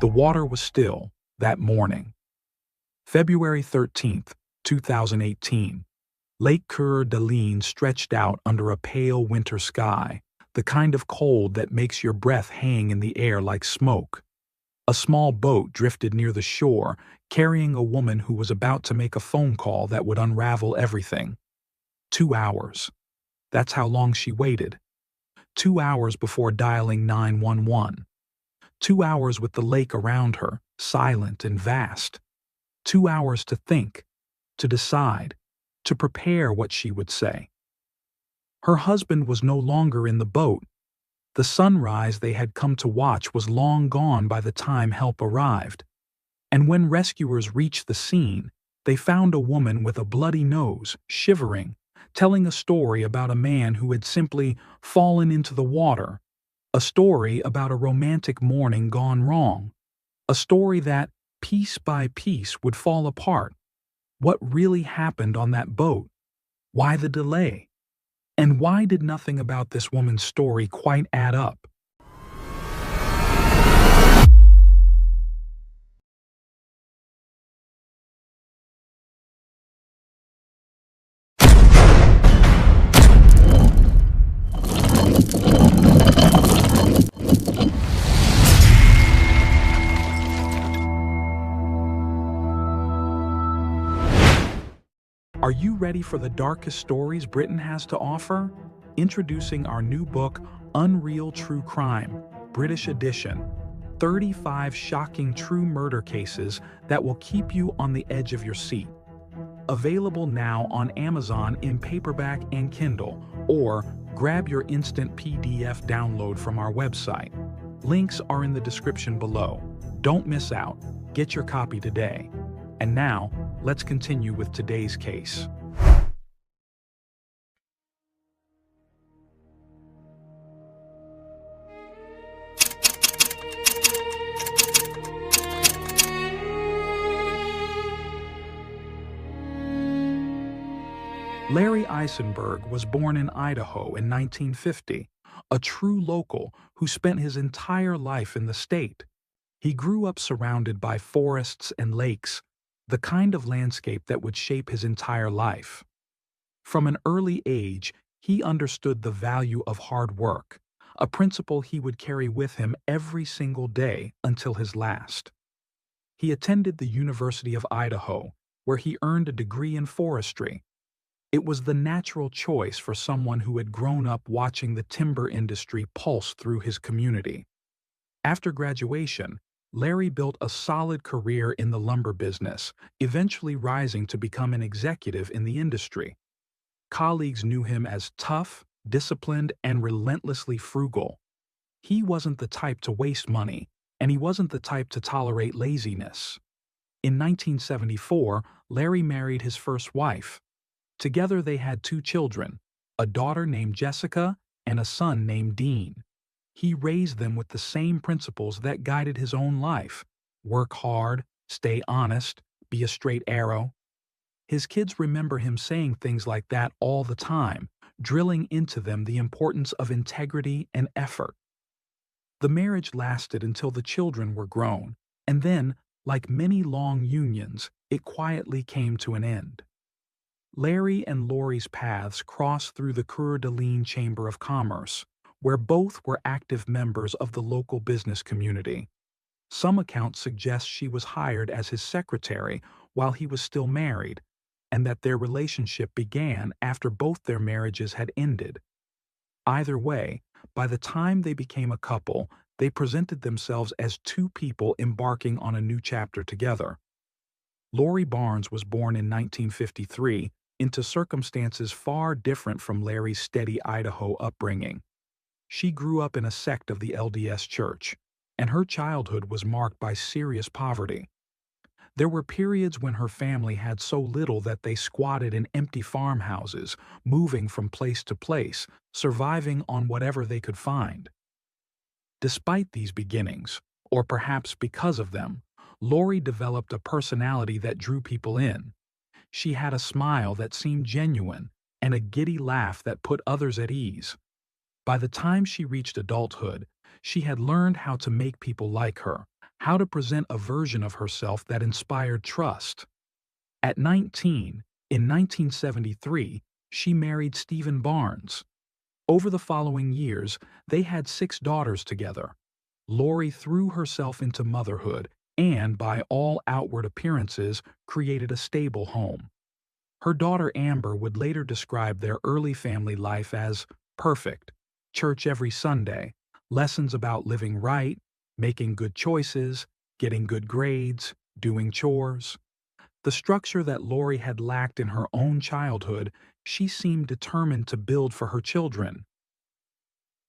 The water was still that morning. February 13th, 2018. Lake Coeur d'Alene stretched out under a pale winter sky, the kind of cold that makes your breath hang in the air like smoke. A small boat drifted near the shore, carrying a woman who was about to make a phone call that would unravel everything. 2 hours. That's how long she waited. 2 hours before dialing 911. 2 hours with the lake around her, silent and vast. 2 hours to think, to decide, to prepare what she would say. Her husband was no longer in the boat. The sunrise they had come to watch was long gone by the time help arrived. And when rescuers reached the scene, they found a woman with a bloody nose, shivering, telling a story about a man who had simply fallen into the water, a story about a romantic morning gone wrong, a story that, piece by piece, would fall apart. What really happened on that boat? Why the delay? And why did nothing about this woman's story quite add up? Are you ready for the darkest stories Britain has to offer? Introducing our new book, Unreal True Crime, British edition. 35 shocking true murder cases that will keep you on the edge of your seat. Available now on Amazon in paperback and Kindle, or grab your instant PDF download from our website. Links are in the description below. Don't miss out. Get your copy today. And now, let's continue with today's case. Larry Eisenberg was born in Idaho in 1950, a true local who spent his entire life in the state. He grew up surrounded by forests and lakes, the kind of landscape that would shape his entire life. From an early age, he understood the value of hard work, a principle he would carry with him every single day until his last. He attended the University of Idaho, where he earned a degree in forestry. It was the natural choice for someone who had grown up watching the timber industry pulse through his community. After graduation, Larry built a solid career in the lumber business, eventually rising to become an executive in the industry. Colleagues knew him as tough, disciplined, and relentlessly frugal. He wasn't the type to waste money, and he wasn't the type to tolerate laziness. In 1974, Larry married his first wife. Together they had 2 children, a daughter named Jessica and a son named Dean. He raised them with the same principles that guided his own life: work hard, stay honest, be a straight arrow. His kids remember him saying things like that all the time, drilling into them the importance of integrity and effort. The marriage lasted until the children were grown, and then, like many long unions, it quietly came to an end. Larry and Lori's paths crossed through the Coeur d'Alene Chamber of Commerce, where both were active members of the local business community. Some accounts suggest she was hired as his secretary while he was still married, and that their relationship began after both their marriages had ended. Either way, by the time they became a couple, they presented themselves as 2 people embarking on a new chapter together. Lori Barnes was born in 1953 into circumstances far different from Larry's steady Idaho upbringing. She grew up in a sect of the LDS Church, and her childhood was marked by serious poverty. There were periods when her family had so little that they squatted in empty farmhouses, moving from place to place, surviving on whatever they could find. Despite these beginnings, or perhaps because of them, Lori developed a personality that drew people in. She had a smile that seemed genuine and a giddy laugh that put others at ease. By the time she reached adulthood, she had learned how to make people like her, how to present a version of herself that inspired trust. At 19, in 1973, she married Stephen Barnes. Over the following years, they had 6 daughters together. Lori threw herself into motherhood and, by all outward appearances, created a stable home. Her daughter Amber would later describe their early family life as perfect: church every Sunday, lessons about living right, making good choices, getting good grades, doing chores. The structure that Lori had lacked in her own childhood, she seemed determined to build for her children.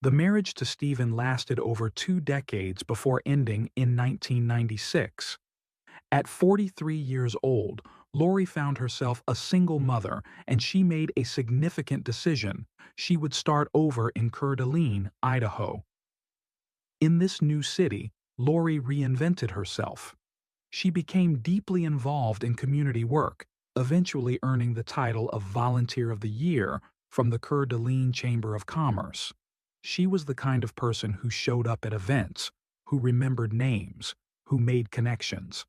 The marriage to Stephen lasted over 2 decades before ending in 1996. At 43 years old, Lori found herself a single mother, and she made a significant decision. She would start over in Coeur d'Alene, Idaho. In this new city, Lori reinvented herself. She became deeply involved in community work, eventually earning the title of Volunteer of the Year from the Coeur d'Alene Chamber of Commerce. She was the kind of person who showed up at events, who remembered names, who made connections.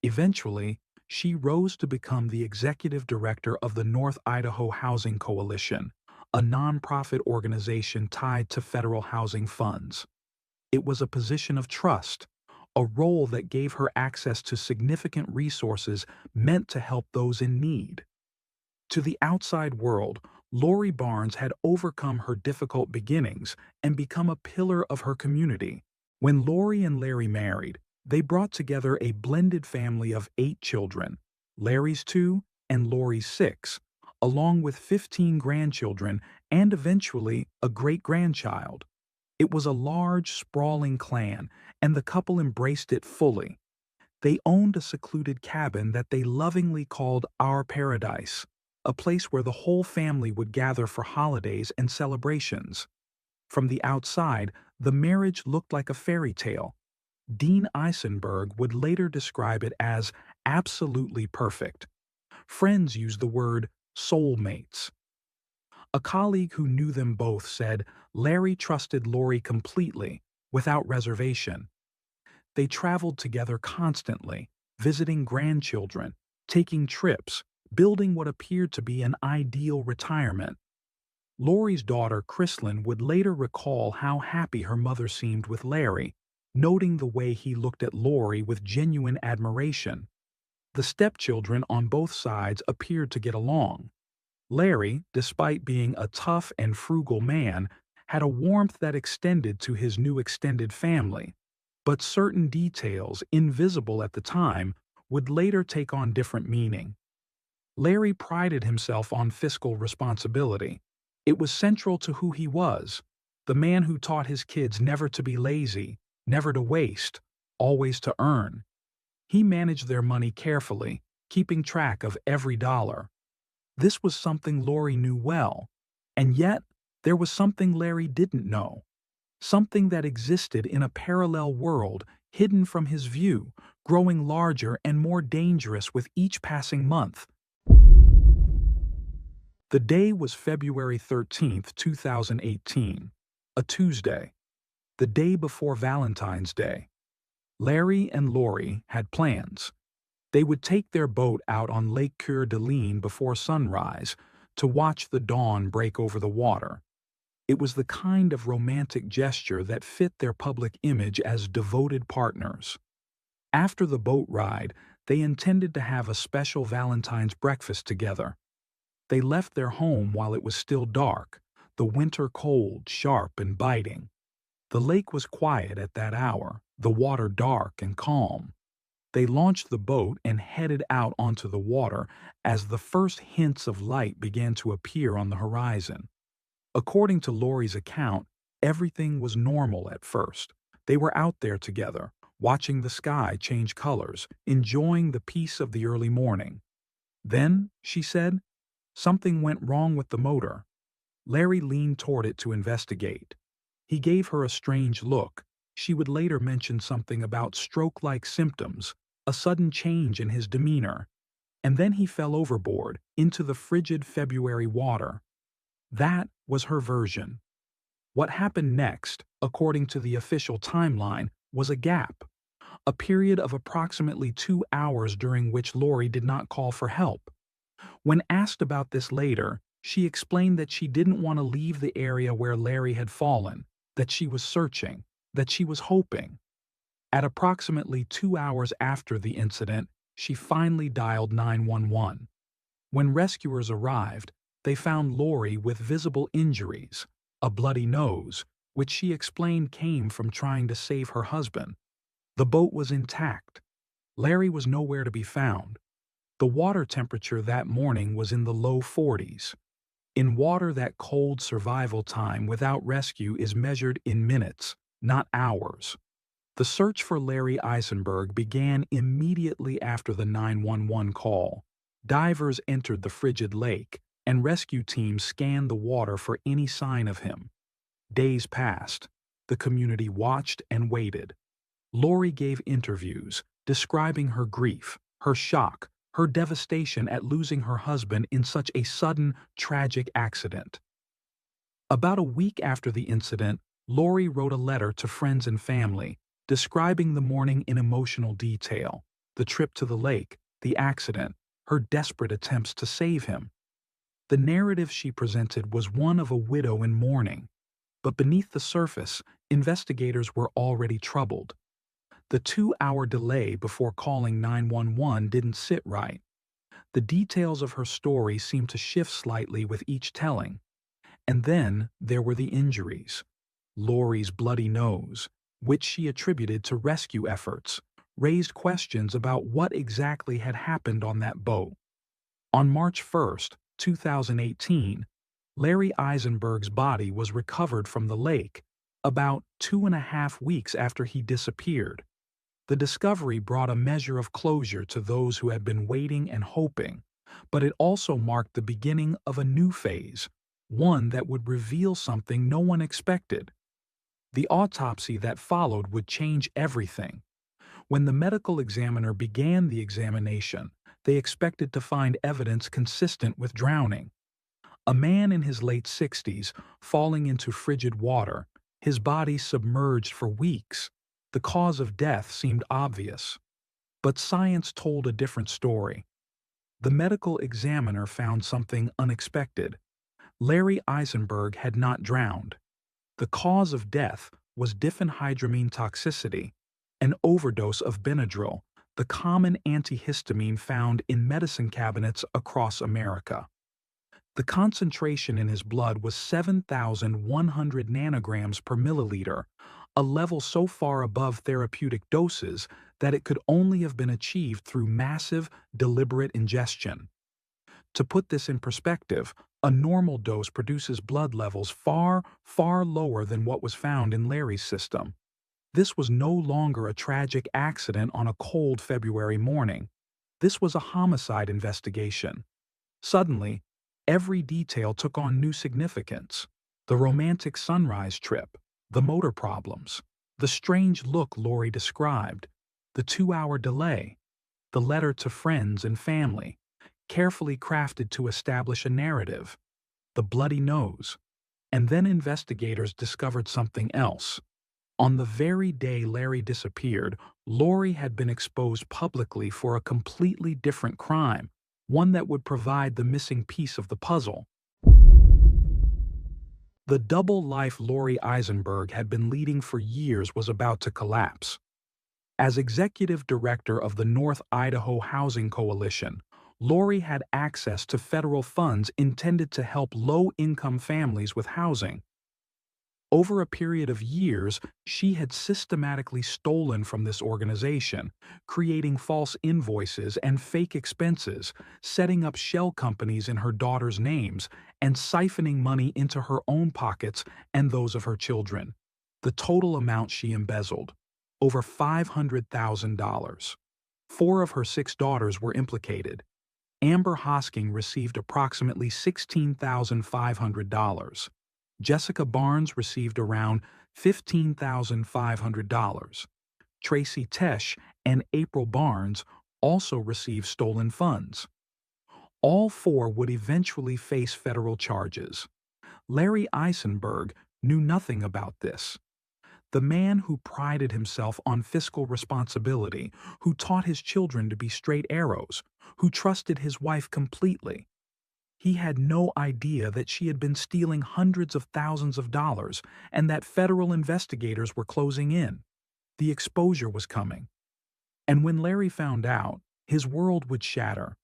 Eventually, she rose to become the executive director of the North Idaho Housing Coalition, a nonprofit organization tied to federal housing funds. It was a position of trust, a role that gave her access to significant resources meant to help those in need. To the outside world, Lori Barnes had overcome her difficult beginnings and become a pillar of her community. When Lori and Larry married, they brought together a blended family of 8 children, Larry's 2 and Lori's 6, along with 15 grandchildren and eventually a great-grandchild. It was a large, sprawling clan, and the couple embraced it fully. They owned a secluded cabin that they lovingly called Our Paradise, a place where the whole family would gather for holidays and celebrations. From the outside, the marriage looked like a fairy tale. Dean Eisenberg would later describe it as absolutely perfect. Friends used the word soulmates. A colleague who knew them both said Larry trusted Lori completely, without reservation. They traveled together constantly, visiting grandchildren, taking trips, building what appeared to be an ideal retirement. Lori's daughter, Chrislyn, would later recall how happy her mother seemed with Larry, noting the way he looked at Lori with genuine admiration. The stepchildren on both sides appeared to get along. Larry, despite being a tough and frugal man, had a warmth that extended to his new extended family. But certain details, invisible at the time, would later take on different meaning. Larry prided himself on fiscal responsibility. It was central to who he was, the man who taught his kids never to be lazy, never to waste, always to earn. He managed their money carefully, keeping track of every dollar. This was something Lori knew well, and yet there was something Larry didn't know, something that existed in a parallel world hidden from his view, growing larger and more dangerous with each passing month. The day was February 13th, 2018, a Tuesday, the day before Valentine's Day. Larry and Lori had plans. They would take their boat out on Lake Coeur d'Alene before sunrise to watch the dawn break over the water. It was the kind of romantic gesture that fit their public image as devoted partners. After the boat ride, they intended to have a special Valentine's breakfast together. They left their home while it was still dark, the winter cold, sharp and biting. The lake was quiet at that hour, the water dark and calm. They launched the boat and headed out onto the water as the first hints of light began to appear on the horizon. According to Lori's account, everything was normal at first. They were out there together, watching the sky change colors, enjoying the peace of the early morning. Then, she said, something went wrong with the motor. Larry leaned toward it to investigate. He gave her a strange look. She would later mention something about stroke-like symptoms, a sudden change in his demeanor. And then he fell overboard, into the frigid February water. That was her version. What happened next, according to the official timeline, was a gap. a period of approximately 2 hours during which Lori did not call for help. When asked about this later, she explained that she didn't want to leave the area where Larry had fallen, that she was searching, that she was hoping. At approximately 2 hours after the incident, she finally dialed 911. When rescuers arrived, they found Lori with visible injuries, a bloody nose, which she explained came from trying to save her husband. The boat was intact. Larry was nowhere to be found. The water temperature that morning was in the low 40s. In water, that cold survival time without rescue is measured in minutes, not hours. The search for Larry Eisenberg began immediately after the 911 call. Divers entered the frigid lake, and rescue teams scanned the water for any sign of him. Days passed. The community watched and waited. Lori gave interviews, describing her grief, her shock, her devastation at losing her husband in such a sudden, tragic accident. About a week after the incident, Lori wrote a letter to friends and family, describing the morning in emotional detail, the trip to the lake, the accident, her desperate attempts to save him. The narrative she presented was one of a widow in mourning, but beneath the surface, investigators were already troubled. The 2-hour delay before calling 911 didn't sit right. The details of her story seemed to shift slightly with each telling. And then there were the injuries. Lori's bloody nose, which she attributed to rescue efforts, raised questions about what exactly had happened on that boat. On March 1, 2018, Larry Eisenberg's body was recovered from the lake, about 2.5 weeks after he disappeared. The discovery brought a measure of closure to those who had been waiting and hoping, but it also marked the beginning of a new phase, one that would reveal something no one expected. The autopsy that followed would change everything. When the medical examiner began the examination, they expected to find evidence consistent with drowning. A man in his late 60s falling into frigid water, his body submerged for weeks. The cause of death seemed obvious. But science told a different story. The medical examiner found something unexpected. Larry Eisenberg had not drowned. The cause of death was diphenhydramine toxicity, an overdose of Benadryl, the common antihistamine found in medicine cabinets across America. The concentration in his blood was 7,100 nanograms per milliliter, a level so far above therapeutic doses that it could only have been achieved through massive, deliberate ingestion. To put this in perspective, a normal dose produces blood levels far, far lower than what was found in Larry's system. This was no longer a tragic accident on a cold February morning. This was a homicide investigation. Suddenly, every detail took on new significance. The romantic sunrise trip, the motor problems, the strange look Lori described, the 2-hour delay, the letter to friends and family, carefully crafted to establish a narrative, the bloody nose. And then investigators discovered something else. On the very day Larry disappeared, Lori had been exposed publicly for a completely different crime, one that would provide the missing piece of the puzzle. The double life Lori Eisenberg had been leading for years was about to collapse. As executive director of the North Idaho Housing Coalition, Lori had access to federal funds intended to help low-income families with housing. Over a period of years, she had systematically stolen from this organization, creating false invoices and fake expenses, setting up shell companies in her daughters' names, and siphoning money into her own pockets and those of her children. The total amount she embezzled: over $500,000. 4 of her 6 daughters were implicated. Amber Hosking received approximately $16,500. Jessica Barnes received around $15,500. Tracy Tesh and April Barnes also received stolen funds. All 4 would eventually face federal charges. Larry Eisenberg knew nothing about this. The man who prided himself on fiscal responsibility, who taught his children to be straight arrows, who trusted his wife completely. He had no idea that she had been stealing hundreds of thousands of dollars and that federal investigators were closing in. The exposure was coming. And when Larry found out, his world would shatter.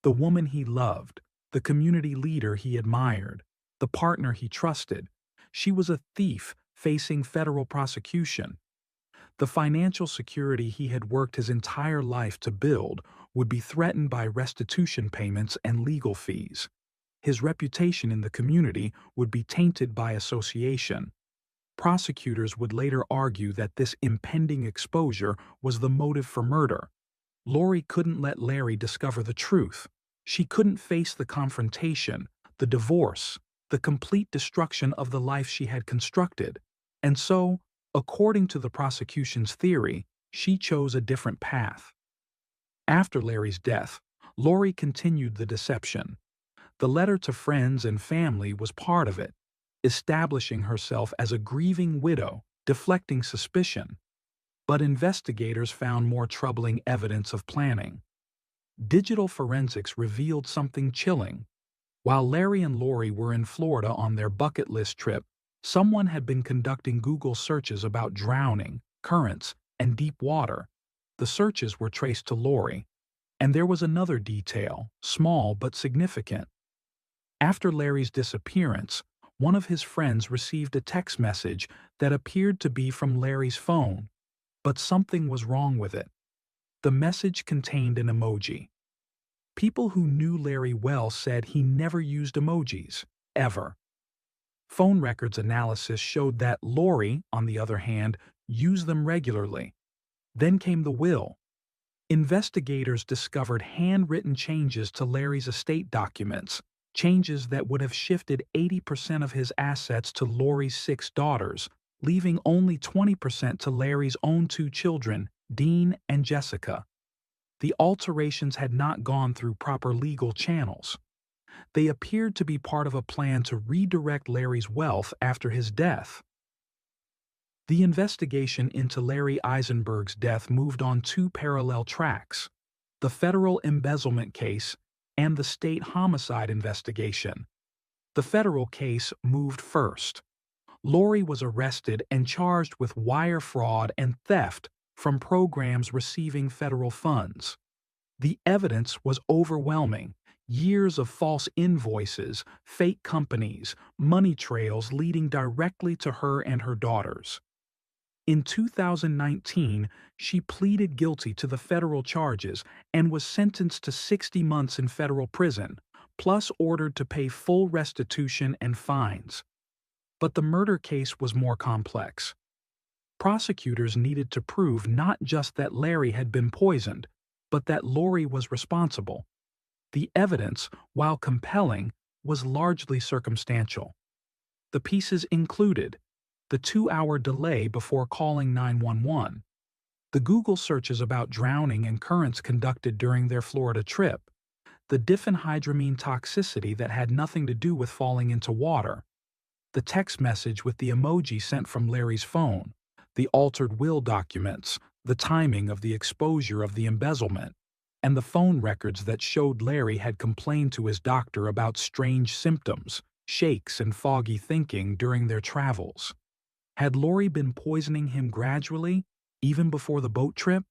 The woman he loved, the community leader he admired, the partner he trusted, she was a thief facing federal prosecution. The financial security he had worked his entire life to build would be threatened by restitution payments and legal fees. His reputation in the community would be tainted by association. Prosecutors would later argue that this impending exposure was the motive for murder. Lori couldn't let Larry discover the truth. She couldn't face the confrontation, the divorce, the complete destruction of the life she had constructed. And so, according to the prosecution's theory, she chose a different path. After Larry's death, Lori continued the deception. The letter to friends and family was part of it, establishing herself as a grieving widow, deflecting suspicion. But investigators found more troubling evidence of planning. Digital forensics revealed something chilling. While Larry and Lori were in Florida on their bucket list trip, someone had been conducting Google searches about drowning, currents, and deep water. The searches were traced to Lori. And there was another detail, small but significant. After Larry's disappearance, one of his friends received a text message that appeared to be from Larry's phone, but something was wrong with it. The message contained an emoji. People who knew Larry well said he never used emojis, ever. Phone records analysis showed that Lori, on the other hand, used them regularly. Then came the will. Investigators discovered handwritten changes to Larry's estate documents, changes that would have shifted 80% of his assets to Lori's 6 daughters, leaving only 20% to Larry's own 2 children, Dean and Jessica. The alterations had not gone through proper legal channels. They appeared to be part of a plan to redirect Larry's wealth after his death. The investigation into Larry Eisenberg's death moved on 2 parallel tracks: the federal embezzlement case and the state homicide investigation. The federal case moved first. Lori was arrested and charged with wire fraud and theft from programs receiving federal funds. The evidence was overwhelming: years of false invoices, fake companies, money trails leading directly to her and her daughters. In 2019, she pleaded guilty to the federal charges and was sentenced to 60 months in federal prison, plus ordered to pay full restitution and fines. But the murder case was more complex. Prosecutors needed to prove not just that Larry had been poisoned, but that Lori was responsible. The evidence, while compelling, was largely circumstantial. The pieces included the 2-hour delay before calling 911, the Google searches about drowning and currents conducted during their Florida trip, the diphenhydramine toxicity that had nothing to do with falling into water, the text message with the emoji sent from Larry's phone, the altered will documents, the timing of the exposure of the embezzlement, and the phone records that showed Larry had complained to his doctor about strange symptoms, shakes, and foggy thinking during their travels. Had Lori been poisoning him gradually, even before the boat trip?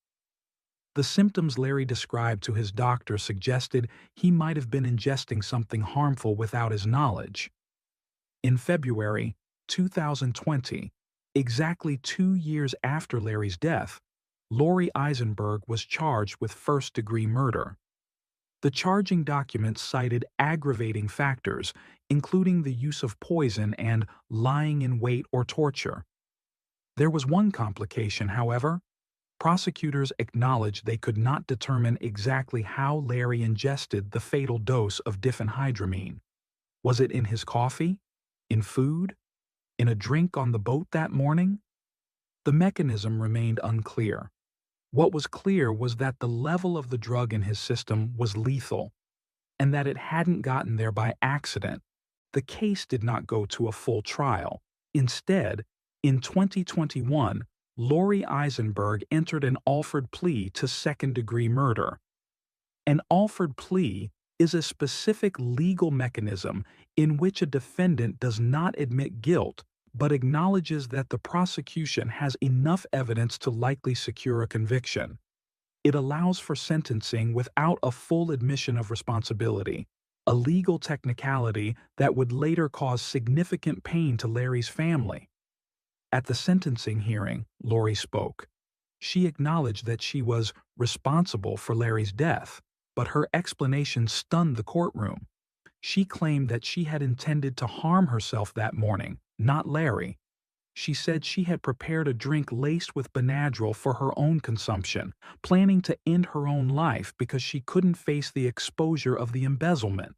The symptoms Larry described to his doctor suggested he might have been ingesting something harmful without his knowledge. In February 2020, exactly 2 years after Larry's death, Lori Eisenberg was charged with first-degree murder. The charging documents cited aggravating factors, including the use of poison and lying in wait or torture. There was one complication, however. Prosecutors acknowledged they could not determine exactly how Larry ingested the fatal dose of diphenhydramine. Was it in his coffee? In food? In a drink on the boat that morning? The mechanism remained unclear. What was clear was that the level of the drug in his system was lethal, and that it hadn't gotten there by accident. The case did not go to a full trial. Instead, In 2021, Lori Eisenberg entered an Alford plea to second-degree murder. An Alford plea is a specific legal mechanism in which a defendant does not admit guilt but acknowledges that the prosecution has enough evidence to likely secure a conviction. It allows for sentencing without a full admission of responsibility, a legal technicality that would later cause significant pain to Larry's family. At the sentencing hearing, Lori spoke. She acknowledged that she was responsible for Larry's death, but her explanation stunned the courtroom. She claimed that she had intended to harm herself that morning, not Larry. She said she had prepared a drink laced with Benadryl for her own consumption, planning to end her own life because she couldn't face the exposure of the embezzlement.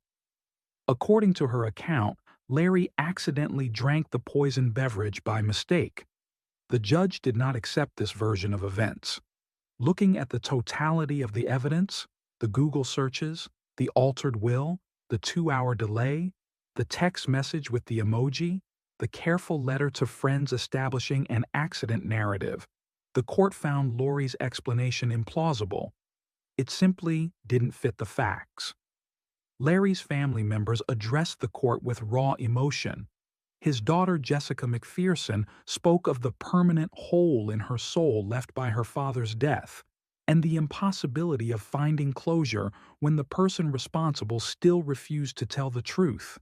According to her account, Larry accidentally drank the poisoned beverage by mistake. The judge did not accept this version of events. Looking at the totality of the evidence, the Google searches, the altered will, the 2-hour delay, the text message with the emoji, the careful letter to friends establishing an accident narrative, the court found Lori's explanation implausible. It simply didn't fit the facts. Larry's family members addressed the court with raw emotion. His daughter Jessica McPherson spoke of the permanent hole in her soul left by her father's death, and the impossibility of finding closure when the person responsible still refused to tell the truth.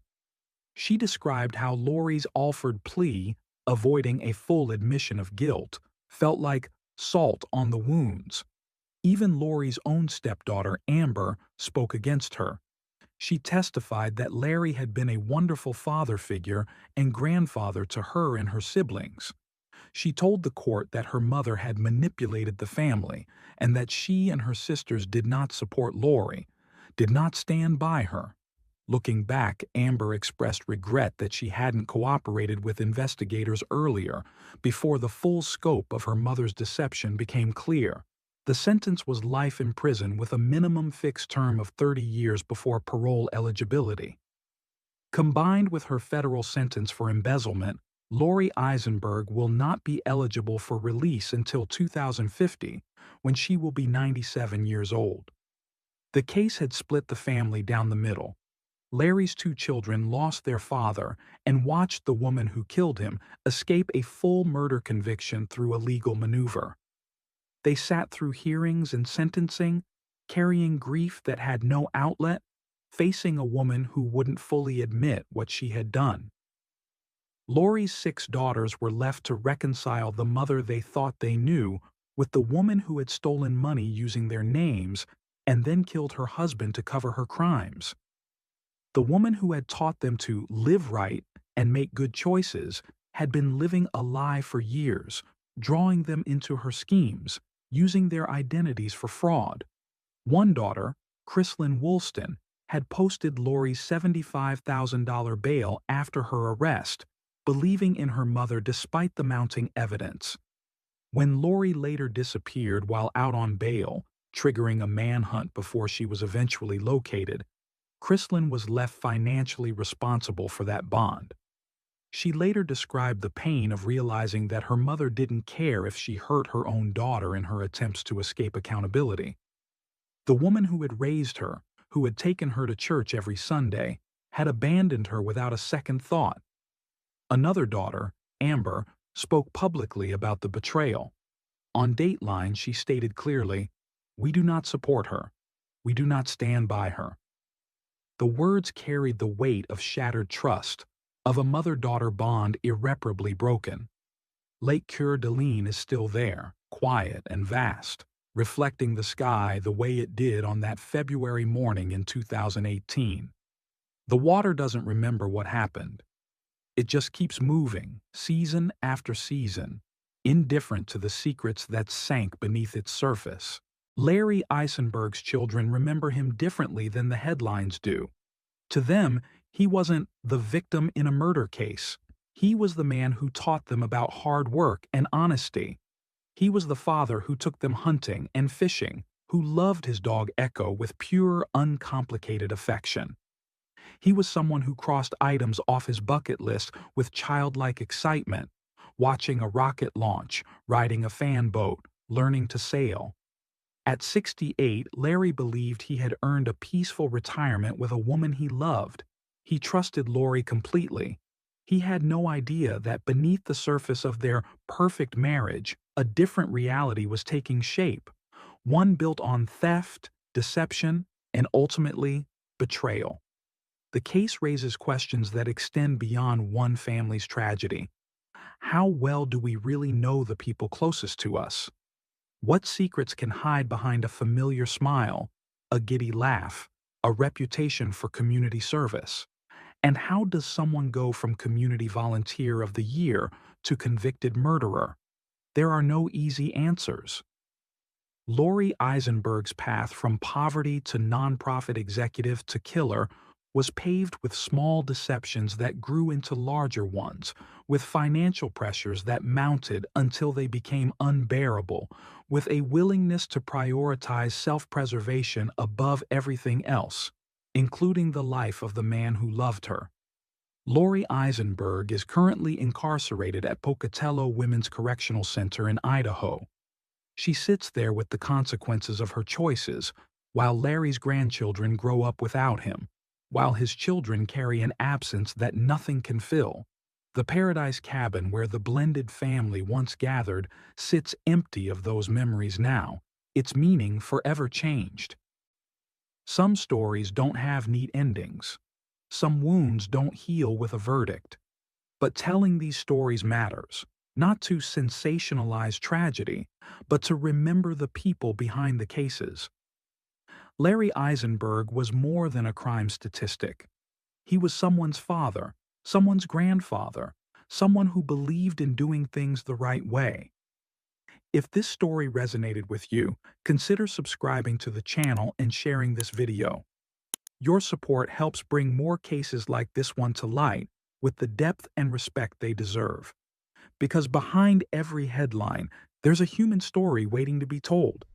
She described how Lori's Alford plea, avoiding a full admission of guilt, felt like salt on the wounds. Even Lori's own stepdaughter, Amber, spoke against her. She testified that Larry had been a wonderful father figure and grandfather to her and her siblings. She told the court that her mother had manipulated the family and that she and her sisters did not support Lori, did not stand by her. Looking back, Amber expressed regret that she hadn't cooperated with investigators earlier, before the full scope of her mother's deception became clear. The sentence was life in prison with a minimum fixed term of 30 years before parole eligibility. Combined with her federal sentence for embezzlement, Lori Eisenberg will not be eligible for release until 2050, when she will be 97 years old. The case had split the family down the middle. Larry's 2 children lost their father and watched the woman who killed him escape a full murder conviction through a legal maneuver. They sat through hearings and sentencing, carrying grief that had no outlet, facing a woman who wouldn't fully admit what she had done. Lori's 6 daughters were left to reconcile the mother they thought they knew with the woman who had stolen money using their names and then killed her husband to cover her crimes. The woman who had taught them to live right and make good choices had been living a lie for years, drawing them into her schemes, using their identities for fraud. One daughter, Chrislyn Woolston, had posted Lori's $75,000 bail after her arrest, believing in her mother despite the mounting evidence. When Lori later disappeared while out on bail, triggering a manhunt before she was eventually located, Chrislyn was left financially responsible for that bond. She later described the pain of realizing that her mother didn't care if she hurt her own daughter in her attempts to escape accountability. The woman who had raised her, who had taken her to church every Sunday, had abandoned her without a second thought. Another daughter, Amber, spoke publicly about the betrayal. On Dateline, she stated clearly, "We do not support her. We do not stand by her." The words carried the weight of shattered trust, of a mother-daughter bond irreparably broken. Lake Coeur d'Alene is still there, quiet and vast, reflecting the sky the way it did on that February morning in 2018. The water doesn't remember what happened. It just keeps moving, season after season, indifferent to the secrets that sank beneath its surface. Larry Eisenberg's children remember him differently than the headlines do. To them, he wasn't the victim in a murder case. He was the man who taught them about hard work and honesty. He was the father who took them hunting and fishing, who loved his dog Echo with pure, uncomplicated affection. He was someone who crossed items off his bucket list with childlike excitement, watching a rocket launch, riding a fan boat, learning to sail. At 68, Larry believed he had earned a peaceful retirement with a woman he loved. He trusted Lori completely. He had no idea that beneath the surface of their perfect marriage, a different reality was taking shape, one built on theft, deception, and ultimately, betrayal. The case raises questions that extend beyond one family's tragedy. How well do we really know the people closest to us? What secrets can hide behind a familiar smile, a giddy laugh, a reputation for community service? And how does someone go from Community Volunteer of the Year to convicted murderer? There are no easy answers. Lori Eisenberg's path from poverty to nonprofit executive to killer was paved with small deceptions that grew into larger ones, with financial pressures that mounted until they became unbearable, with a willingness to prioritize self-preservation above everything else, including the life of the man who loved her. Lori Eisenberg is currently incarcerated at Pocatello Women's Correctional Center in Idaho. She sits there with the consequences of her choices, while Larry's grandchildren grow up without him, while his children carry an absence that nothing can fill. The Paradise Cabin where the blended family once gathered sits empty of those memories now, its meaning forever changed. Some stories don't have neat endings. Some wounds don't heal with a verdict. But telling these stories matters, not to sensationalize tragedy, but to remember the people behind the cases. Larry Eisenberg was more than a crime statistic. He was someone's father, someone's grandfather, someone who believed in doing things the right way. If this story resonated with you, consider subscribing to the channel and sharing this video. Your support helps bring more cases like this one to light with the depth and respect they deserve. Because behind every headline, there's a human story waiting to be told.